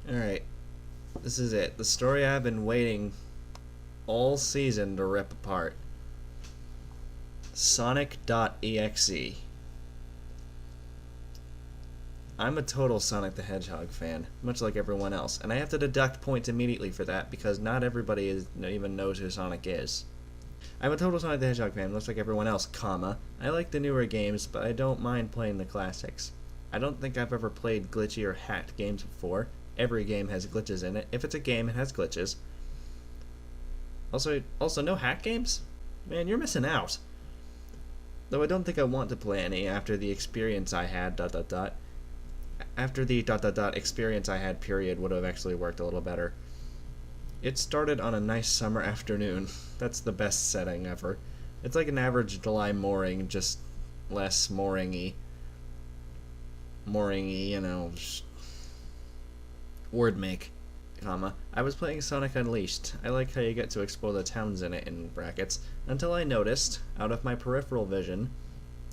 Alright, this is it. The story I've been waiting all season to rip apart. Sonic.EXE. I'm a total Sonic the Hedgehog fan, much like everyone else, and I have to deduct points immediately for that because not everybody even knows who Sonic is. I'm a total Sonic the Hedgehog fan, much like everyone else, comma. I like the newer games, but I don't mind playing the classics. I don't think I've ever played glitchy or hacked games before. Every game has glitches in it. If it's a game, it has glitches. Also, no hack games? Man, you're missing out. Though I don't think I want to play any after the experience I had, After the experience I had period would have actually worked a little better. It started on a nice summer afternoon. That's the best setting ever. It's like an average July mooring, just less mooring-y. Mooring-y, you know, word make, comma. I was playing Sonic Unleashed. I like how you get to explore the towns in it, in brackets, until I noticed, out of my peripheral vision,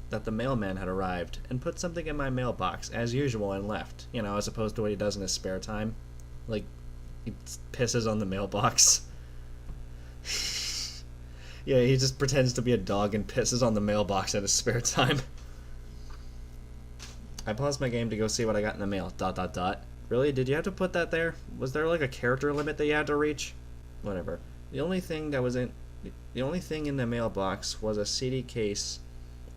that the mailman had arrived, and put something in my mailbox, as usual, and left. You know, as opposed to what he does in his spare time. Like, he pisses on the mailbox. Yeah, he just pretends to be a dog and pisses on the mailbox in his spare time. I paused my game to go see what I got in the mail, Really? Did you have to put that there? Was there like a character limit that you had to reach? Whatever. The only thing in the mailbox was a CD case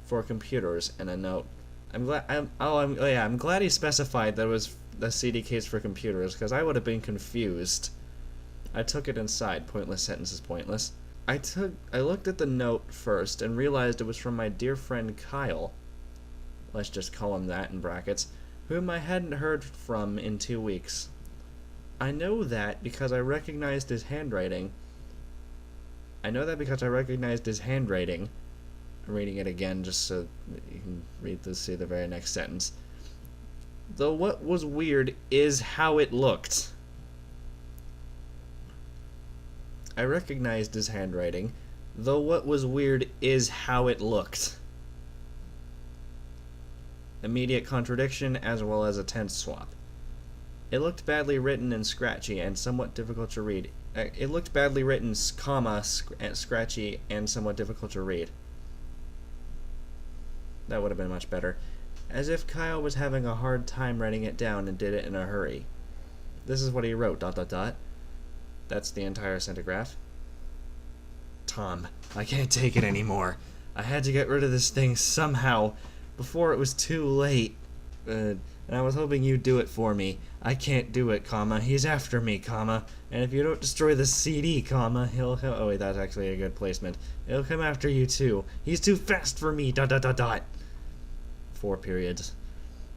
for computers and a note. I'm glad he specified that it was the CD case for computers, because I would have been confused. I took it inside. Pointless sentence is pointless. I looked at the note first and realized it was from my dear friend Kyle. Let's just call him that in brackets. Whom I hadn't heard from in 2 weeks. I know that because I recognized his handwriting. I'm reading it again just so you can see the very next sentence. Though what was weird is how it looked. I recognized his handwriting, though what was weird is how it looked. Immediate contradiction as well as a tense swap. It looked badly written and scratchy and somewhat difficult to read. It looked badly written, comma, scratchy and somewhat difficult to read. That would have been much better. As if Kyle was having a hard time writing it down and did it in a hurry. This is what he wrote, That's the entire centigraph. Tom, I can't take it anymore. I had to get rid of this thing somehow before it was too late. And I was hoping you'd do it for me. I can't do it, comma. He's after me, comma. And if you don't destroy the CD, comma, he'll oh wait, that's actually a good placement. He'll come after you too. He's too fast for me, 4 periods.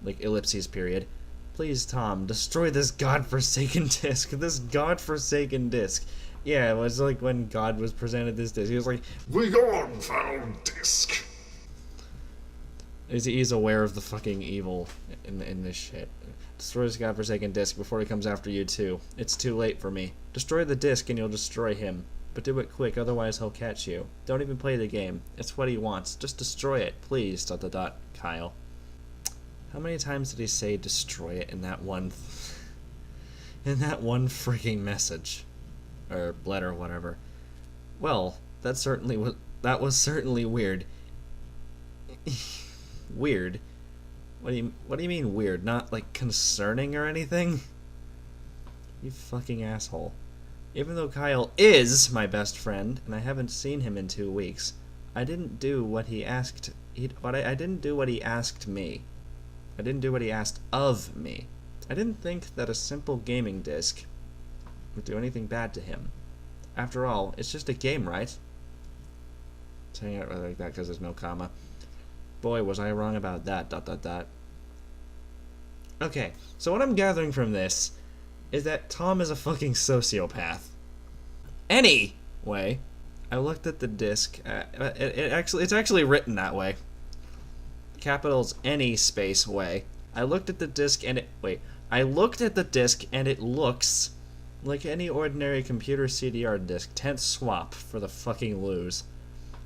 Like ellipses period. Please, Tom, destroy this godforsaken disc. This godforsaken disc. Yeah, it was like when God was presented this disc. He was like, "The God-found disc." He's aware of the fucking evil in this shit. Destroy this godforsaken disc before he comes after you too. It's too late for me. Destroy the disc and you'll destroy him. But do it quick, otherwise he'll catch you. Don't even play the game. It's what he wants. Just destroy it, please, Kyle. How many times did he say destroy it in that one freaking message? Or letter, whatever. Well, that was certainly weird. Weird? What do you mean weird? Not like concerning or anything? You fucking asshole. Even though Kyle is my best friend and I haven't seen him in 2 weeks, I didn't do what he asked. I didn't do what he asked me. I didn't do what he asked of me. I didn't think that a simple gaming disc would do anything bad to him. After all, it's just a game, right? Saying it like that because there's no comma. Boy, was I wrong about that, Okay, so what I'm gathering from this is that Tom is a fucking sociopath. Anyway, I looked at the disc. It's actually written that way. Capitals any space way. I looked at the disc and it looks like any ordinary computer CDR disc. 10th swap for the fucking lose.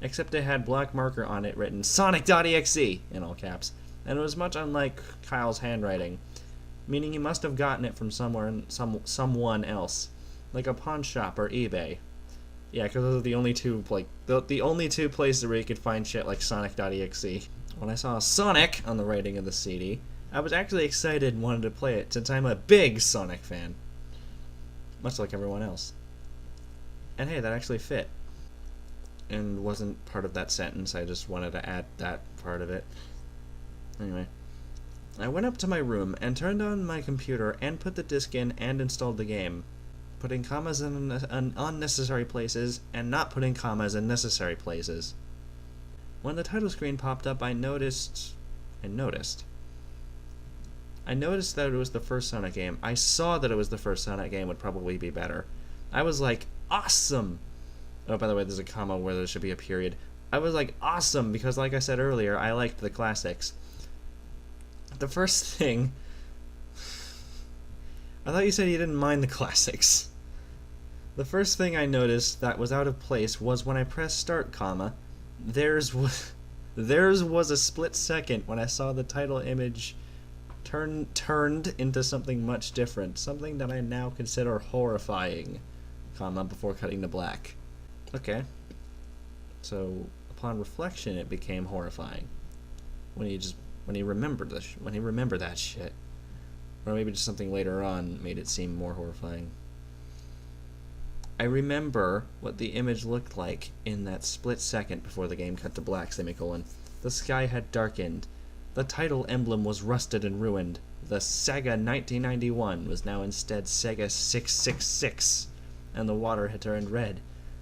Except it had black marker on it written Sonic.EXE in all caps, and it was much unlike Kyle's handwriting. meaning he must have gotten it from someone else, like a pawn shop or eBay. Yeah, because those are the only two, like, the only two places where you could find shit like Sonic.EXE. When I saw Sonic on the writing of the CD, I was actually excited and wanted to play it, since I'm a big Sonic fan. Much like everyone else. And hey, that actually fit. And wasn't part of that sentence, I just wanted to add that part of it. Anyway. I went up to my room and turned on my computer and put the disc in and installed the game, putting commas in unnecessary places and not putting commas in necessary places. When the title screen popped up, I noticed that it was the first Sonic game. I saw that it was the first Sonic game would probably be better. I was like, awesome! Oh, by the way, there's a comma where there should be a period. I was like, awesome, because like I said earlier, I liked the classics. The first thing... I thought you said you didn't mind the classics. The first thing I noticed that was out of place was when I pressed start, comma, theirs was a split second when I saw the title image turned into something much different, something that I now consider horrifying, comma, before cutting to black. Okay. So, upon reflection, it became horrifying. When he remembered that shit. Or maybe just something later on made it seem more horrifying. I remember what the image looked like in that split second before the game cut to black, semicolon. The sky had darkened. The title emblem was rusted and ruined. The Sega 1991 was now instead Sega 666. And the water had turned red.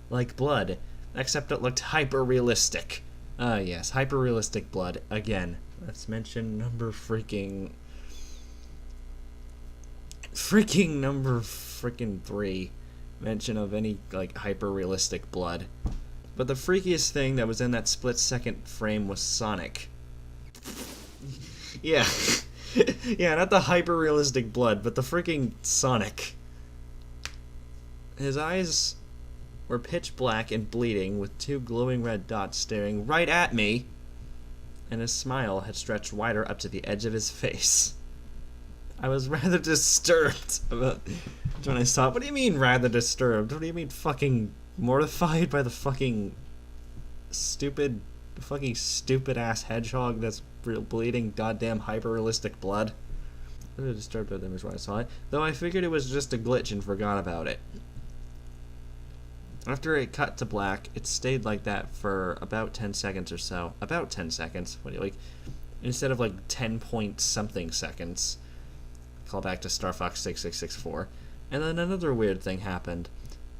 Like blood. Except it looked hyper-realistic. Ah, yes, hyper-realistic blood. Again. Let's mention number freaking 3 mention of any, like, hyper-realistic blood. But the freakiest thing that was in that split-second frame was Sonic. Yeah. Yeah, not the hyper-realistic blood, but the freaking Sonic. His eyes were pitch black and bleeding, with 2 glowing red dots staring right at me, and his smile had stretched wider up to the edge of his face. I was rather disturbed about when I saw it. What do you mean rather disturbed? What do you mean fucking mortified by the fucking stupid ass hedgehog that's bleeding goddamn hyper-realistic blood? I was disturbed by the image when I saw it, though I figured it was just a glitch and forgot about it. After it cut to black, it stayed like that for about 10 seconds or so. About 10 seconds. What do you like? Instead of like 10 point something seconds. Call back to Star Fox 6664. And then another weird thing happened.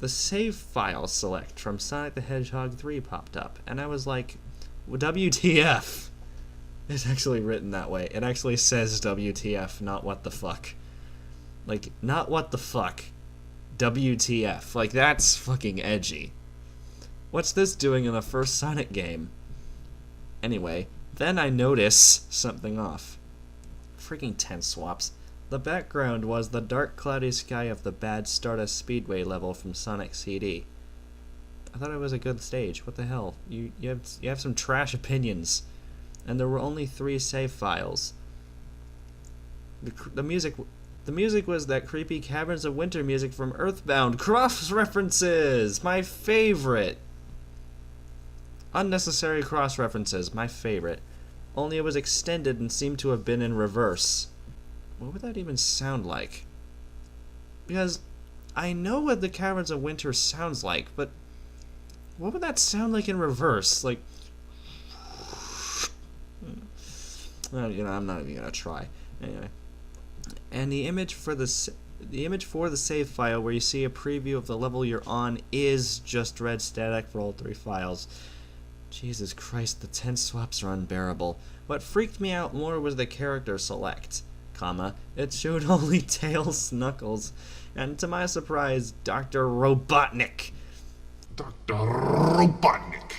The save file select from Sonic the Hedgehog 3 popped up, and I was like, WTF? It's actually written that way. It actually says WTF, not what the fuck. Like, not what the fuck. WTF. Like, that's fucking edgy. What's this doing in the first Sonic game? Anyway, then I notice something off. Freaking tense swaps. The background was the dark cloudy sky of the bad Stardust Speedway level from Sonic CD. I thought it was a good stage. What the hell? You have some trash opinions. And there were only 3 save files. The music was that creepy Caverns of Winter music from Earthbound. Cross references! My favorite! Unnecessary cross references. My favorite. Only it was extended and seemed to have been in reverse. What would that even sound like? Because I know what the Caverns of Winter sounds like, but what would that sound like in reverse? Like, well, I'm not even gonna try. Anyway, and the image for the save file where you see a preview of the level you're on is just red static for all 3 files. Jesus Christ, the tense swaps are unbearable. What freaked me out more was the character select. Comma, it showed only Tails, Knuckles, and to my surprise, Dr. Robotnik. Dr. Robotnik.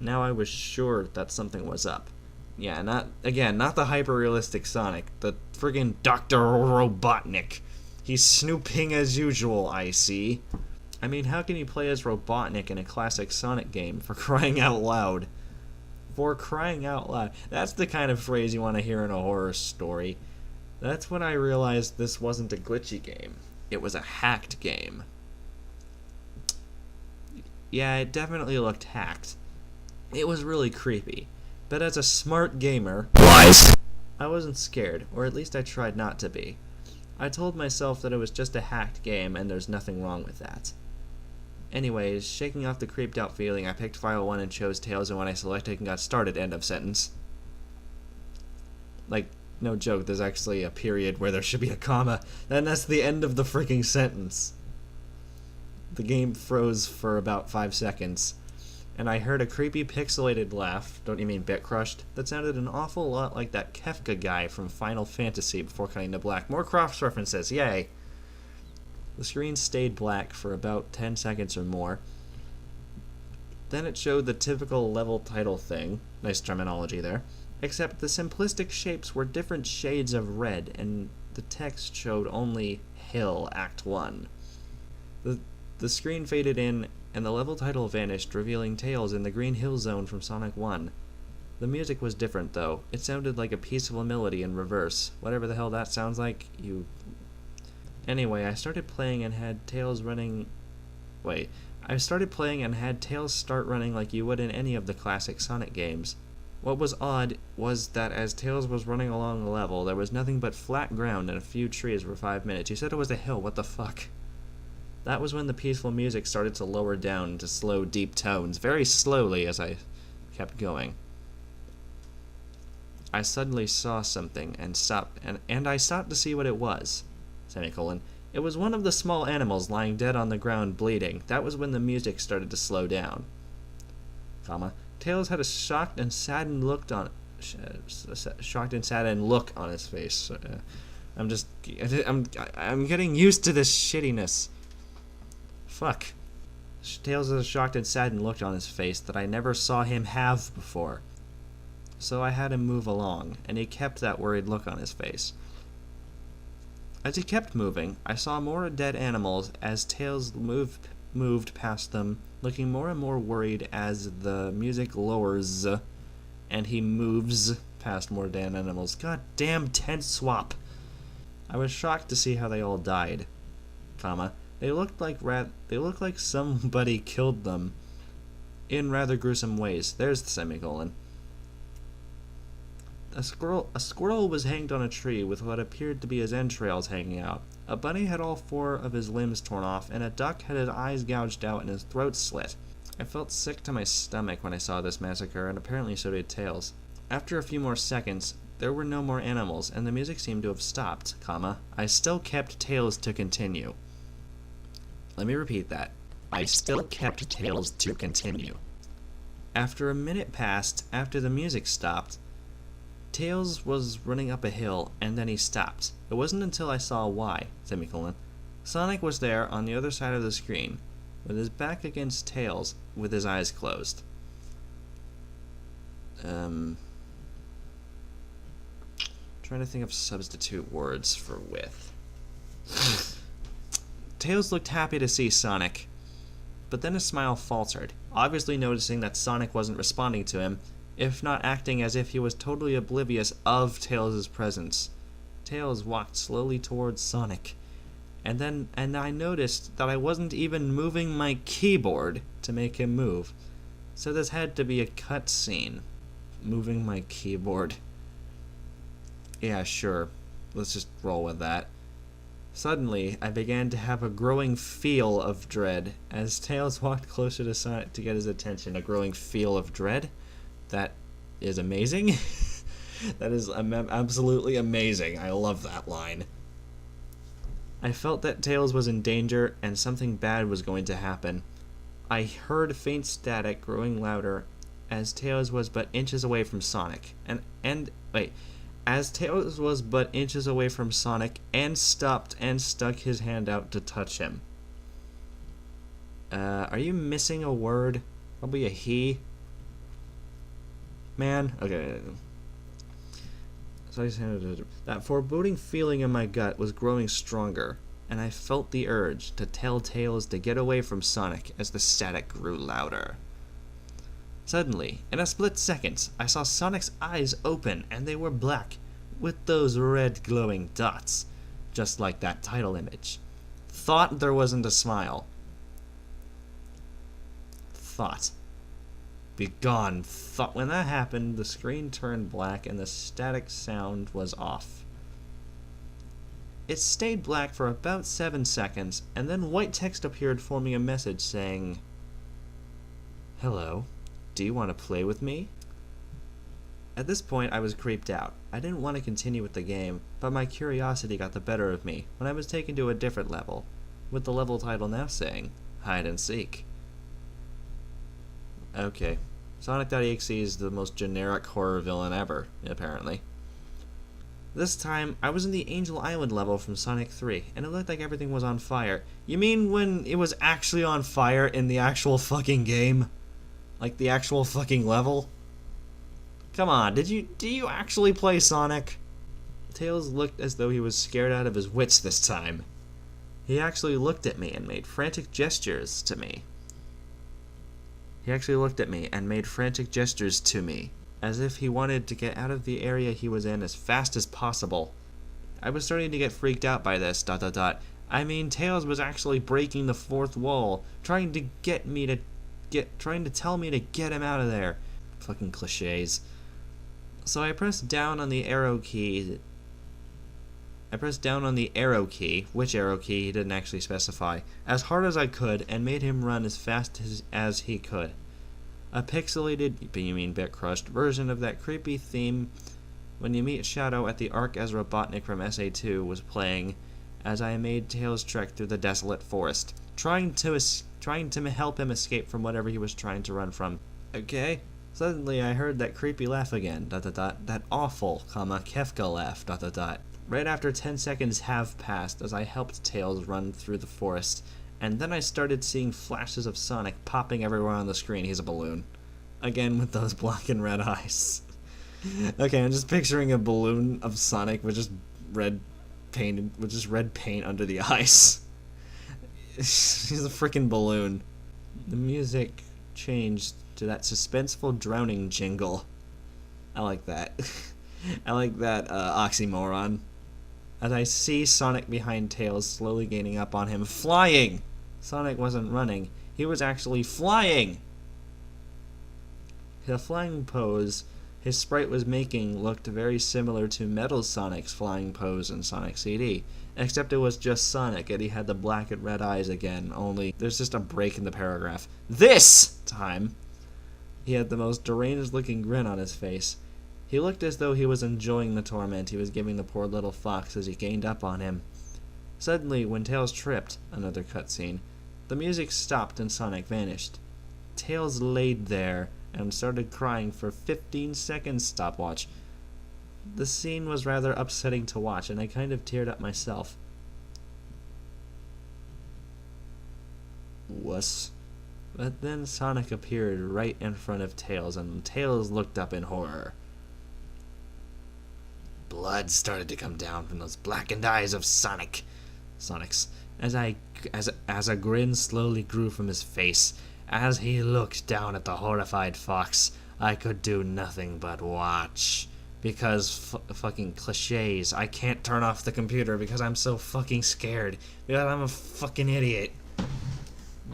Now I was sure that something was up. Yeah, not the hyper-realistic Sonic, the friggin' Dr. Robotnik. He's snooping as usual, I see. I mean, how can you play as Robotnik in a classic Sonic game, for crying out loud? For crying out loud. That's the kind of phrase you want to hear in a horror story. That's when I realized this wasn't a glitchy game. It was a hacked game. Yeah, it definitely looked hacked. It was really creepy. But as a smart gamer, Lies. I wasn't scared, or at least I tried not to be. I told myself that it was just a hacked game and there's nothing wrong with that. Anyways, shaking off the creeped out feeling, I picked file 1 and chose Tails, and when I selected and got started, end of sentence. Like, no joke, there's actually a period where there should be a comma, and that's the end of the freaking sentence. The game froze for about 5 seconds, and I heard a creepy pixelated laugh, don't you mean bit crushed, that sounded an awful lot like that Kefka guy from Final Fantasy before cutting to black. More Crofts references, yay! The screen stayed black for about 10 seconds or more. Then it showed the typical level title thing, nice terminology there, except the simplistic shapes were different shades of red, and the text showed only Hill Act 1. The screen faded in, and the level title vanished, revealing Tails in the Green Hill Zone from Sonic 1. The music was different, though. It sounded like a peaceful melody in reverse. Whatever the hell that sounds like, you... Anyway, I started playing and had Tails running... I started playing and had Tails start running like you would in any of the classic Sonic games. What was odd was that as Tails was running along the level, there was nothing but flat ground and a few trees for 5 minutes. You said it was a hill, what the fuck? That was when the peaceful music started to lower down into slow, deep tones, very slowly as I kept going. I suddenly saw something and stopped, and I stopped to see what it was. Semicolon. It was one of the small animals lying dead on the ground bleeding. That was when the music started to slow down. Comma. Tails had a shocked and saddened look on his face. I'm getting used to this shittiness. Fuck. Tails has a shocked and saddened look on his face that I never saw him have before. So I had him move along, and he kept that worried look on his face. As he kept moving, I saw more dead animals as Tails moved past them, looking more and more worried as the music lowers, and he moves past more dead animals. God damn tense swap. I was shocked to see how they all died. Comma. They looked like somebody killed them in rather gruesome ways. There's the semicolon. A squirrel was hanged on a tree with what appeared to be his entrails hanging out. A bunny had all 4 of his limbs torn off, and a duck had his eyes gouged out and his throat slit. I felt sick to my stomach when I saw this massacre, and apparently so did Tails. After a few more seconds, there were no more animals, and the music seemed to have stopped, comma. I still kept Tails to continue. Let me repeat that. I still kept Tails to continue. After a minute passed, after the music stopped, Tails was running up a hill, and then he stopped. It wasn't until I saw why, semicolon. Sonic was there on the other side of the screen, with his back against Tails, with his eyes closed. Trying to think of substitute words for with. Tails looked happy to see Sonic, but then his smile faltered, obviously noticing that Sonic wasn't responding to him, if not acting as if he was totally oblivious of Tails' presence. Tails walked slowly towards Sonic, and I noticed that I wasn't even moving my keyboard to make him move. So this had to be a cutscene. Moving my keyboard. Yeah, sure. Let's just roll with that. Suddenly, I began to have a growing feel of dread as Tails walked closer to Sonic to get his attention. A growing feel of dread? That is amazing. That is absolutely amazing. I love that line. I felt that Tails was in danger and something bad was going to happen. I heard faint static growing louder as Tails was but inches away from Sonic. As Tails was but inches away from Sonic and stopped and stuck his hand out to touch him. Are you missing a word? Probably a he. Man? Okay. So that foreboding feeling in my gut was growing stronger, and I felt the urge to tell Tails to get away from Sonic as the static grew louder. Suddenly, in a split second, I saw Sonic's eyes open, and they were black, with those red glowing dots, just like that title image. Thought there wasn't a smile. Thought. Begone. Thought. When that happened, the screen turned black and the static sound was off. It stayed black for about 7 seconds, and then white text appeared forming a message saying, "Hello, do you want to play with me?" At this point, I was creeped out. I didn't want to continue with the game, but my curiosity got the better of me when I was taken to a different level, with the level title now saying, Hide and Seek. Okay, Sonic.EXE is the most generic horror villain ever, apparently. This time, I was in the Angel Island level from Sonic 3, and it looked like everything was on fire. You mean when it was actually on fire in the actual fucking game? Like the actual fucking level? Come on, do you actually play Sonic? Tails looked as though he was scared out of his wits this time. He actually looked at me and made frantic gestures to me. As if he wanted to get out of the area he was in as fast as possible. I was starting to get freaked out by this, ... I mean, Tails was actually breaking the fourth wall, trying to tell me to get him out of there. Fucking cliches. So I pressed down on the arrow key. Which arrow key he didn't actually specify, as hard as I could, and made him run as fast as he could. A pixelated, you mean bit-crushed, version of that creepy theme When You Meet Shadow at the Ark as Robotnik from SA2 was playing as I made Tails trek through the desolate forest, trying to help him escape from whatever he was trying to run from. Okay? Suddenly I heard that creepy laugh again, ... that awful, Kefka laugh, ... Right after 10 seconds have passed as I helped Tails run through the forest, and then I started seeing flashes of Sonic popping everywhere on the screen. He's a balloon. Again with those black and red eyes. Okay, I'm just picturing a balloon of Sonic with just red paint under the eyes. He's a freaking balloon. The music changed to that suspenseful drowning jingle. I like that. I like that oxymoron. As I see Sonic behind Tails slowly gaining up on him, flying! Sonic wasn't running, he was actually flying! The flying pose his sprite was making looked very similar to Metal Sonic's flying pose in Sonic CD, except it was just Sonic and he had the black and red eyes again, only there's just a break in the paragraph. This time, he had the most deranged looking grin on his face. He looked as though he was enjoying the torment he was giving the poor little fox as he gained up on him. Suddenly, when Tails tripped, another cutscene, the music stopped and Sonic vanished. Tails laid there and started crying for 15 seconds stopwatch. The scene was rather upsetting to watch, and I kind of teared up myself. Wuss. But then Sonic appeared right in front of Tails, and Tails looked up in horror. Blood started to come down from those blackened eyes of Sonic's, as a grin slowly grew from his face. As he looked down at the horrified fox, I could do nothing but watch. Because fucking cliches, I can't turn off the computer because I'm so fucking scared. Because I'm a fucking idiot.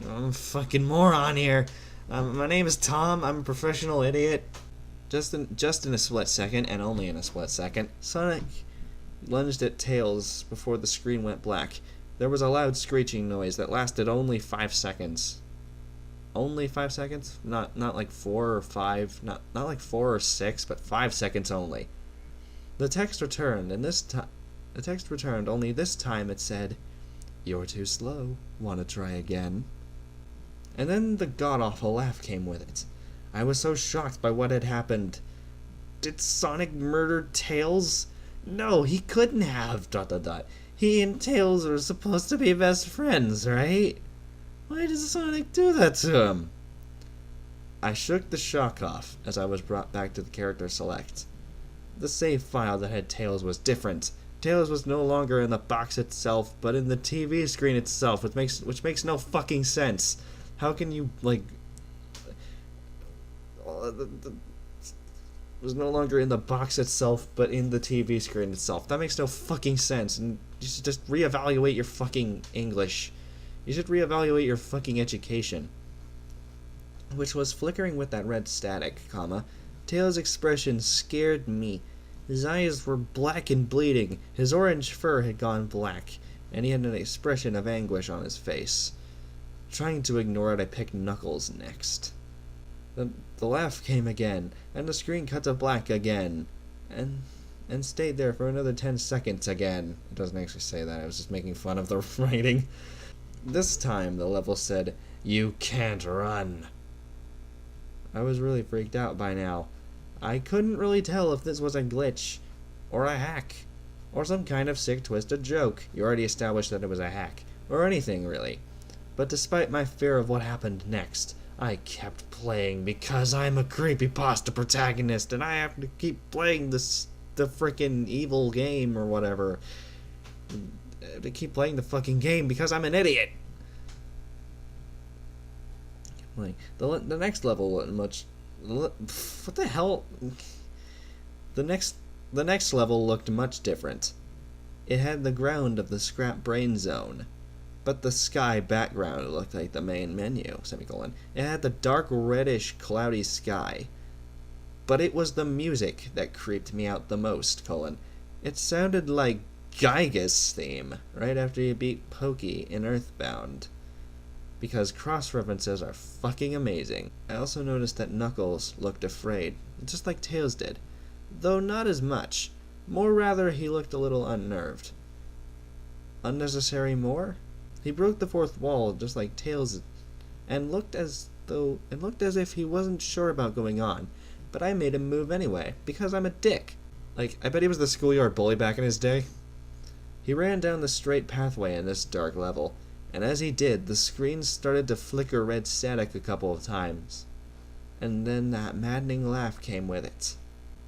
I'm a fucking moron here. My name is Tom, I'm a professional idiot. Just in a split second, and only in a split second, Sonic lunged at Tails before the screen went black. There was a loud screeching noise that lasted only 5 seconds. Only 5 seconds? Not like 4 or 5, not like 4 or 6, but 5 seconds only. The text returned, only this time it said, "You're too slow. Want to try again?" And then the god-awful laugh came with it. I was so shocked by what had happened. Did Sonic murder Tails? No, he couldn't have, ... He and Tails are supposed to be best friends, right? Why does Sonic do that to him? I shook the shock off as I was brought back to the character select. The save file that had Tails was different. Tails was no longer in the box itself, but in the TV screen itself, which makes no fucking sense. How can you, like... was no longer in the box itself, but in the TV screen itself. That makes no fucking sense, and you should just reevaluate your fucking English. You should reevaluate your fucking education. Which was flickering with that red static, comma. Tails' expression scared me. His eyes were black and bleeding, his orange fur had gone black, and he had an expression of anguish on his face. Trying to ignore it, I picked Knuckles next. The laugh came again, and the screen cut to black again, and stayed there for another 10 seconds again. It doesn't actually say that, I was just making fun of the writing. This time, the level said, "You can't run." I was really freaked out by now. I couldn't really tell if this was a glitch, or a hack, or some kind of sick twisted joke. You already established that it was a hack, or anything really. But despite my fear of what happened next, I kept playing because I'm a creepypasta protagonist and I have to keep playing the frickin' evil game or whatever. I have to keep playing the fucking game because I'm an idiot. Like the next level wasn't much. What the hell? The next level looked much different. It had the ground of the scrap brain zone, but the sky background looked like the main menu, semicolon. It had the dark reddish cloudy sky, but it was the music that creeped me out the most, colon. It sounded like Gyga's theme, right after you beat Pokey in Earthbound. Because cross-references are fucking amazing. I also noticed that Knuckles looked afraid, just like Tails did. Though not as much. More rather, he looked a little unnerved. Unnecessary more? He broke the fourth wall just like Tails, and looked as if he wasn't sure about going on. But I made him move anyway, because I'm a dick. Like, I bet he was the schoolyard bully back in his day. He ran down the straight pathway in this dark level, and as he did, the screen started to flicker red static a couple of times. And then that maddening laugh came with it.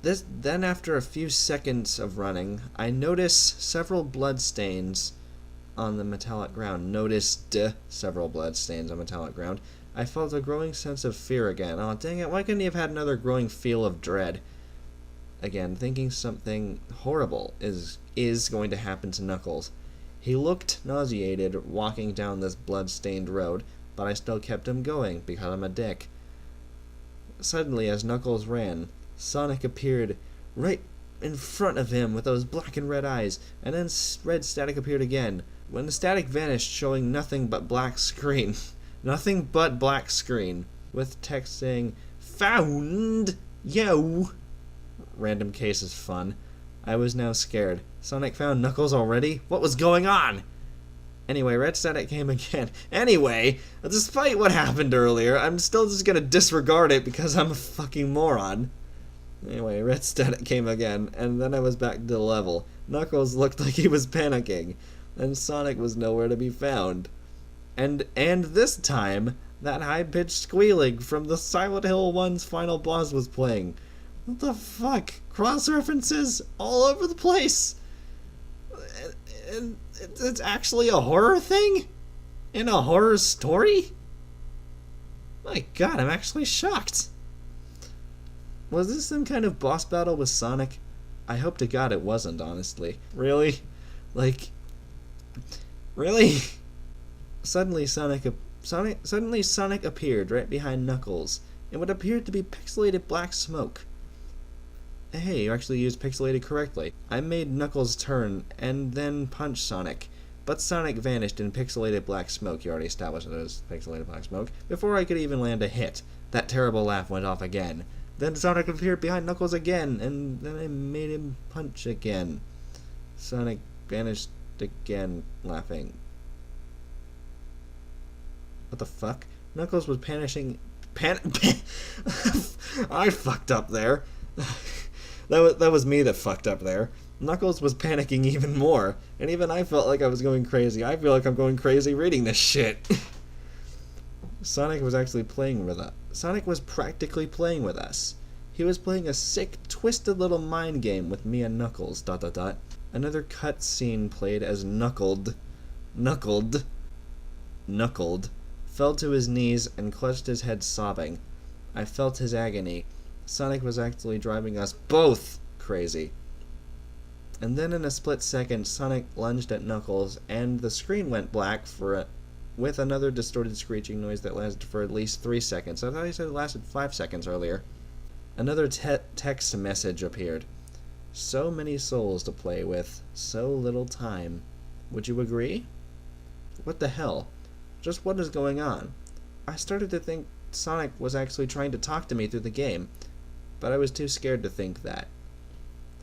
Then after a few seconds of running, I noticed several bloodstains on the metallic ground. I felt a growing sense of fear again. Oh, dang it, why couldn't he have had another growing feel of dread? Again, thinking something horrible is going to happen to Knuckles. He looked nauseated walking down this blood-stained road, but I still kept him going because I'm a dick. Suddenly, as Knuckles ran, Sonic appeared right in front of him with those black and red eyes, and then red static appeared again. When the static vanished, showing nothing but black screen. Nothing but black screen, with text saying, "Found! Yo!" Random case is fun. I was now scared. Sonic found Knuckles already? What was going on? Anyway, red static came again. Anyway, despite what happened earlier, I'm still just gonna disregard it because I'm a fucking moron. Anyway, red static came again, and then I was back to the level. Knuckles looked like he was panicking, and Sonic was nowhere to be found. And this time, that high-pitched squealing from the Silent Hill 1's final boss was playing. What the fuck? Cross-references all over the place! It's actually a horror thing? In a horror story? My god, I'm actually shocked. Was this some kind of boss battle with Sonic? I hope to god it wasn't, honestly. Really? Like... Really? Suddenly Sonic appeared right behind Knuckles in what appeared to be pixelated black smoke. Hey, you actually used pixelated correctly. I made Knuckles turn and then punch Sonic, but Sonic vanished in pixelated black smoke. You already established that it was pixelated black smoke. Before I could even land a hit, that terrible laugh went off again. Then Sonic appeared behind Knuckles again, and then I made him punch again. Sonic vanished again, laughing. What the fuck? Knuckles was panicking. I fucked up there. That was me that fucked up there. Knuckles was panicking even more, and even I felt like I was going crazy. I feel like I'm going crazy reading this shit. Sonic was actually playing with us. Sonic was practically playing with us. He was playing a sick, twisted little mind game with me and Knuckles. ... Another cutscene played as Knuckled fell to his knees and clutched his head sobbing. I felt his agony. Sonic was actually driving us both crazy. And then in a split second, Sonic lunged at Knuckles, and the screen went black with another distorted screeching noise that lasted for at least 3 seconds. I thought he said it lasted 5 seconds earlier. Another text message appeared. So many souls to play with, so little time. Would you agree? What the hell? Just what is going on? I started to think Sonic was actually trying to talk to me through the game, but I was too scared to think that.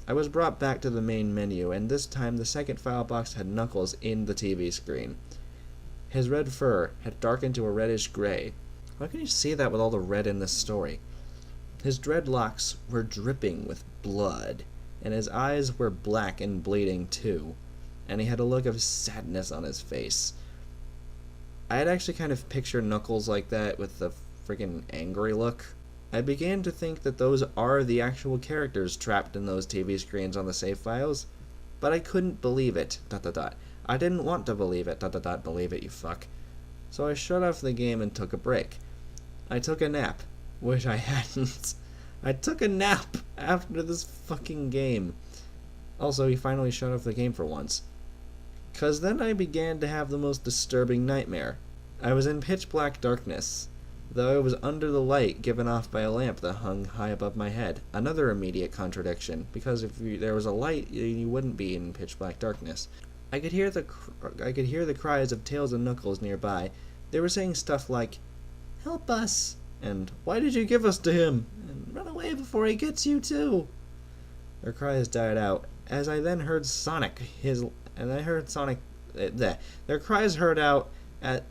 I was brought back to the main menu, and this time the second file box had Knuckles in the TV screen. His red fur had darkened to a reddish gray. How can you see that with all the red in this story? His dreadlocks were dripping with blood, and his eyes were black and bleeding too, and he had a look of sadness on his face. I had actually kind of pictured Knuckles like that with the freaking angry look. I began to think that those are the actual characters trapped in those TV screens on the save files, but I couldn't believe it, ... I didn't want to believe it, ... Believe it, you fuck. So I shut off the game and took a break. I took a nap. Wish I hadn't. I took a nap after this fucking game. Also, he finally shut off the game for once. 'Cause then I began to have the most disturbing nightmare. I was in pitch black darkness, though I was under the light given off by a lamp that hung high above my head. Another immediate contradiction, because if there was a light, you wouldn't be in pitch black darkness. I could hear the cries of Tails and Knuckles nearby. They were saying stuff like, "Help us," and "Why did you give us to him?" and "Run away before he gets you too." Their cries died out, as I then heard their cries heard out at...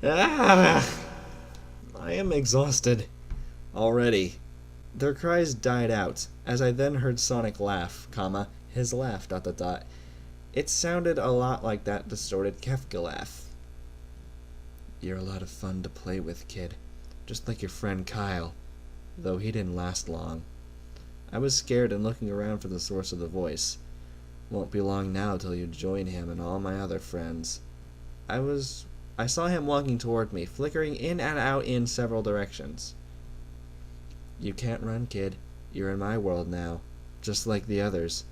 I am exhausted already. Their cries died out, as I then heard Sonic laugh, his laugh, ... It sounded a lot like that distorted Kefka laugh. "You're a lot of fun to play with, kid. Just like your friend Kyle. Though he didn't last long." I was scared and looking around for the source of the voice. "Won't be long now till you join him and all my other friends." I saw him walking toward me, flickering in and out in several directions. "You can't run, kid. You're in my world now, just like the others."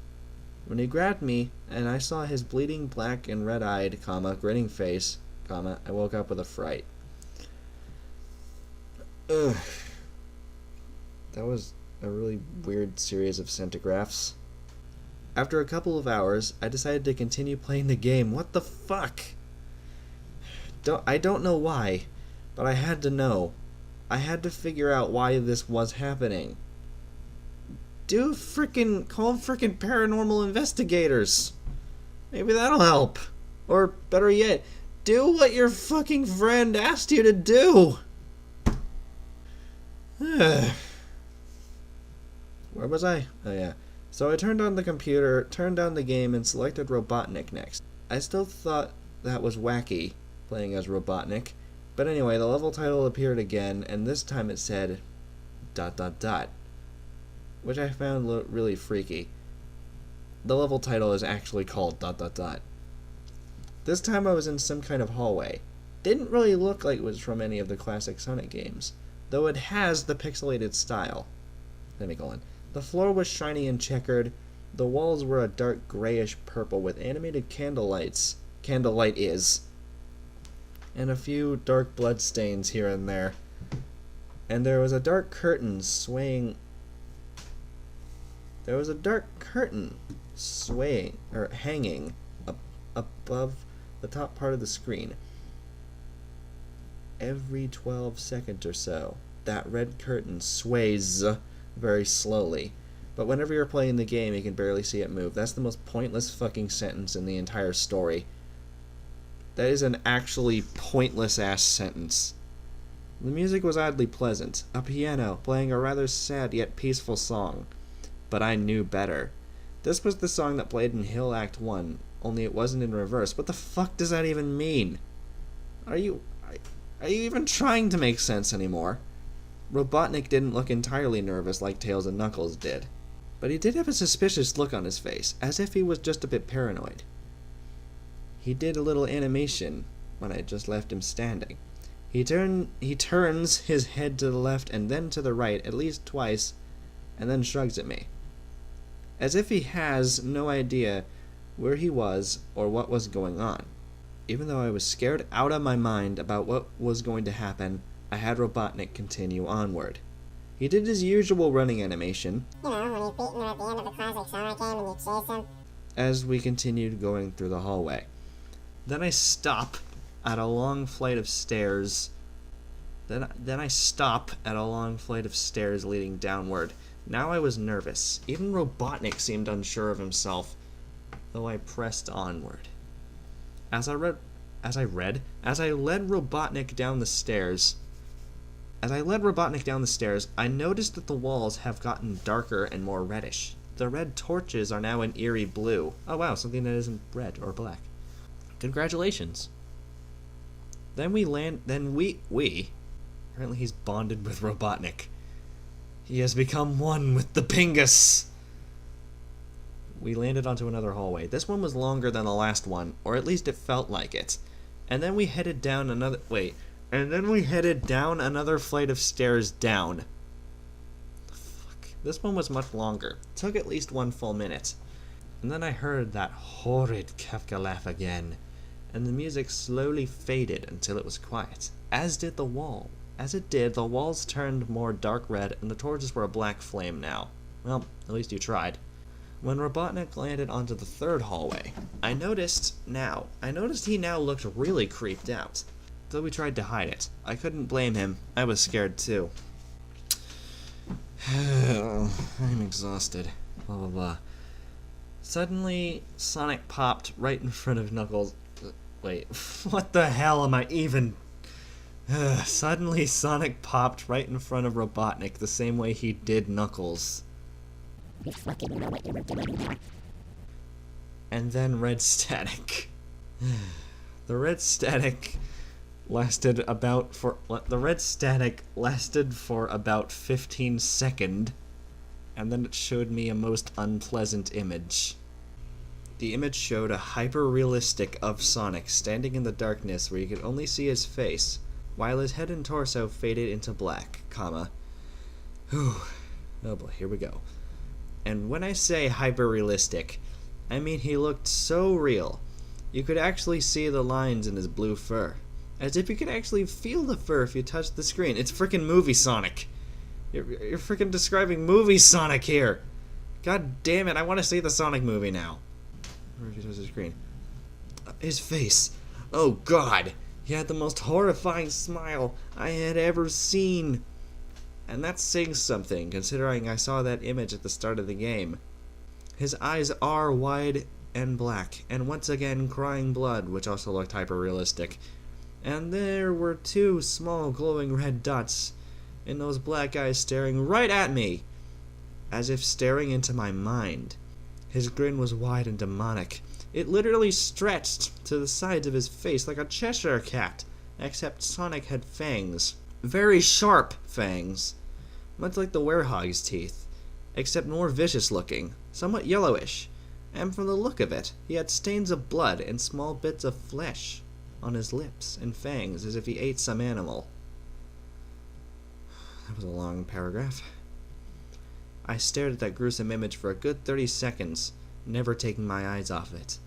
When he grabbed me, and I saw his bleeding black and red-eyed, grinning face, I woke up with a fright. Ugh. That was a really weird series of centigraphs. After a couple of hours, I decided to continue playing the game. What the fuck? I don't know why, but I had to know. I had to figure out why this was happening. Call frickin' paranormal investigators. Maybe that'll help. Or, better yet, do what your fucking friend asked you to do. Where was I? Oh yeah. So I turned on the computer, turned down the game, and selected Robotnik next. I still thought that was wacky, playing as Robotnik. But anyway, the level title appeared again, and this time it said ... which I found really freaky. The level title is actually called ... This time I was in some kind of hallway. Didn't really look like it was from any of the classic Sonic games, though it has the pixelated style. The floor was shiny and checkered. The walls were a dark grayish purple with animated candlelight and a few dark blood stains here and there. And there was a dark curtain hanging above the top part of the screen. Every 12 seconds or so, that red curtain sways very slowly. But whenever you're playing the game, you can barely see it move. That's the most pointless fucking sentence in the entire story. That is an actually pointless-ass sentence. The music was oddly pleasant, a piano playing a rather sad yet peaceful song. But I knew better. This was the song that played in Hill Act 1, only it wasn't in reverse. What the fuck does that even mean? Are you even trying to make sense anymore? Robotnik didn't look entirely nervous like Tails and Knuckles did. But he did have a suspicious look on his face, as if he was just a bit paranoid. He did a little animation when I just left him standing. He turns his head to the left and then to the right at least twice, and then shrugs at me, as if he has no idea where he was or what was going on. Even though I was scared out of my mind about what was going to happen, I had Robotnik continue onward. He did his usual running animation, You know, when you beat him at the end of a classic Sonic game and you chase him. as we continued going through the hallway. Then I stop at a long flight of stairs. Then I stop at a long flight of stairs leading downward. Now I was nervous. Even Robotnik seemed unsure of himself, though I pressed onward. As I led Robotnik down the stairs, I noticed that the walls have gotten darker and more reddish. The red torches are now an eerie blue. Oh wow, something that isn't red or black. Congratulations. Apparently he's bonded with Robotnik. He has become one with the Pingus. We landed onto another hallway. This one was longer than the last one, or at least it felt like it. And then we headed down another flight of stairs down. Fuck. This one was much longer. It took at least 1 full minute. And then I heard that horrid Kafka laugh again, and the music slowly faded until it was quiet. As it did, the walls turned more dark red, and the torches were a black flame now. Well, at least you tried. When Robotnik landed onto the third hallway, I noticed he now looked really creeped out. Though we tried to hide it. I couldn't blame him. I was scared too. I'm exhausted. Blah blah blah. Suddenly, Sonic popped right in front of Knuckles. Wait, what the hell am I even... Suddenly, Sonic popped right in front of Robotnik the same way he did Knuckles. And then red static. The red static lasted for about 15 seconds, and then it showed me a most unpleasant image. The image showed a hyper-realistic of Sonic standing in the darkness where you could only see his face, while his head and torso faded into black, oh boy, here we go. And when I say hyper-realistic, I mean he looked so real. You could actually see the lines in his blue fur. As if you could actually feel the fur if you touched the screen. It's frickin' movie Sonic. You're frickin' describing movie Sonic here. God damn it, I want to see the Sonic movie now. Where if you touch the screen? His face. Oh god. He had the most horrifying smile I had ever seen. And that's saying something, considering I saw that image at the start of the game. His eyes are wide and black, and once again crying blood, which also looked hyper-realistic. And there were 2 small glowing red dots in those black eyes staring right at me, as if staring into my mind. His grin was wide and demonic. It literally stretched to the sides of his face like a Cheshire cat, except Sonic had fangs. Very sharp fangs, much like the werehog's teeth, except more vicious looking, somewhat yellowish, and from the look of it, he had stains of blood and small bits of flesh on his lips and fangs as if he ate some animal. That was a long paragraph. I stared at that gruesome image for a good 30 seconds, never taking my eyes off it.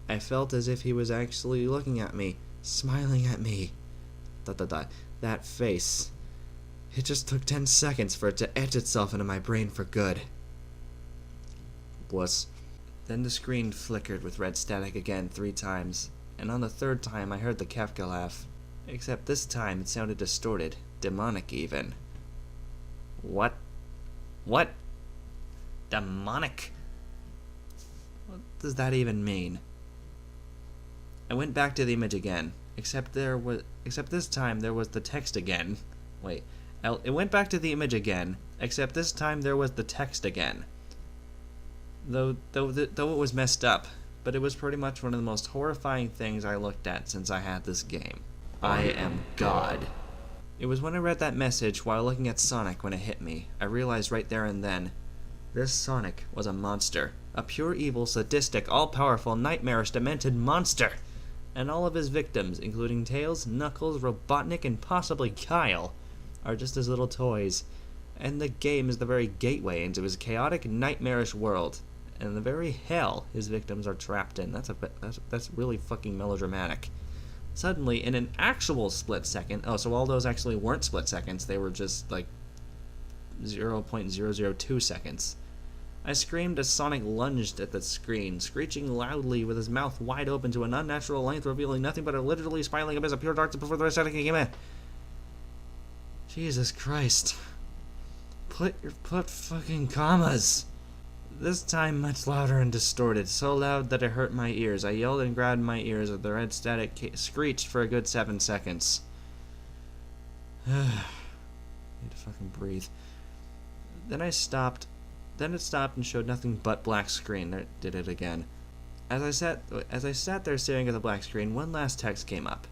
I felt as if he was actually looking at me, smiling at me. That face. It just took 10 seconds for it to etch itself into my brain for good. Bliss. Then the screen flickered with red static again 3 times, and on the 3rd time I heard the Kafka laugh. Except this time it sounded distorted, demonic even. What? What? Demonic? What does that even mean? I went back to the image again, except this time there was the text again. Wait. It went back to the image again, except this time there was the text again. Though it was messed up, but it was pretty much one of the most horrifying things I looked at since I had this game. I am God. It was when I read that message while looking at Sonic when it hit me. I realized right there and then, this Sonic was a monster. A pure evil, sadistic, all-powerful, nightmarish, demented monster. and all of his victims, including Tails, Knuckles, Robotnik, and possibly Kyle, are just his little toys. And the game is the very gateway into his chaotic, nightmarish world, and the very hell his victims are trapped in. That's really fucking melodramatic. Suddenly, in an actual split second, so all those actually weren't split seconds, they were just like 0.002 seconds. I screamed as Sonic lunged at the screen, screeching loudly with his mouth wide open to an unnatural length, revealing nothing but a literally spiraling abyss of pure darkness before the rest of the game. Jesus Christ. Put fucking commas. This time much louder and distorted, so loud that it hurt my ears. I yelled and grabbed my ears as the red static screeched for a good 7 seconds. Need to fucking breathe. Then it stopped and showed nothing but black screen. It did it again. As I sat there staring at the black screen, one last text came up.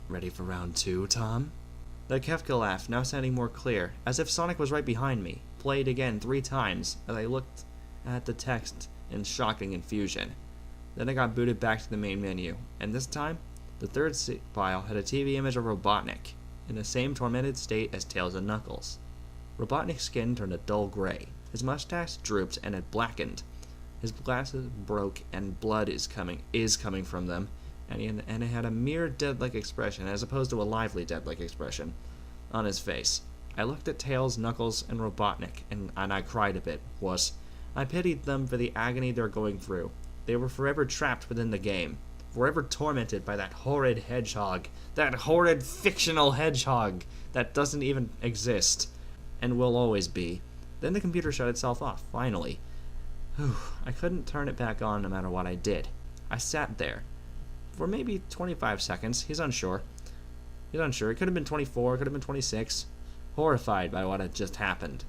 Ready for round 2, Tom? The Kefka laugh, now sounding more clear, as if Sonic was right behind me, played again 3 times as I looked at the text in shocking confusion. Then I got booted back to the main menu, and this time, the third file had a TV image of Robotnik, in the same tormented state as Tails and Knuckles. Robotnik's skin turned a dull gray, his mustache drooped and had blackened. His glasses broke and blood is coming from them, and it had a mere dead-like expression, as opposed to a lively dead-like expression, on his face. I looked at Tails, Knuckles, and Robotnik, and I cried a bit. I pitied them for the agony they're going through. They were forever trapped within the game, forever tormented by that horrid hedgehog, that horrid fictional hedgehog that doesn't even exist, and will always be. Then the computer shut itself off, finally. I couldn't turn it back on no matter what I did. I sat there. For maybe 25 seconds, he's unsure. It could have been 24, it could have been 26. Horrified by what had just happened.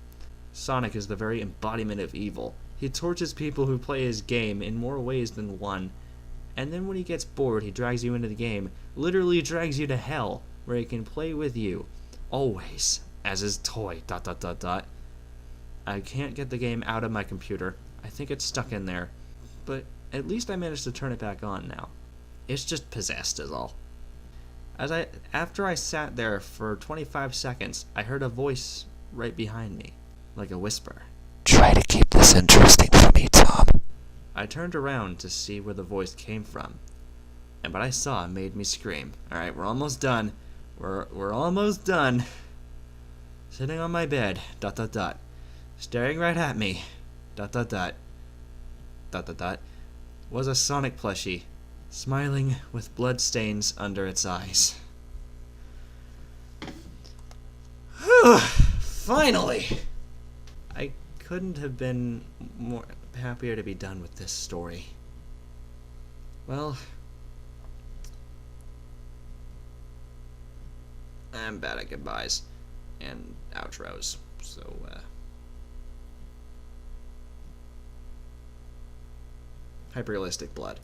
Sonic is the very embodiment of evil. He tortures people who play his game in more ways than one. And then when he gets bored, he drags you into the game. Literally drags you to hell, where he can play with you. Always. As his toy. ... I can't get the game out of my computer. I think it's stuck in there. But at least I managed to turn it back on now. It's just possessed is all. After I sat there for 25 seconds, I heard a voice right behind me, like a whisper. Try to keep this interesting for me, Tom. I turned around to see where the voice came from, and what I saw made me scream. Alright, we're almost done. We're almost done. Sitting on my bed, ... staring right at me, ... was a Sonic plushie, smiling with blood stains under its eyes. Finally! I couldn't have been more happier to be done with this story. Well, I'm bad at goodbyes and outros, so hyperrealistic blood.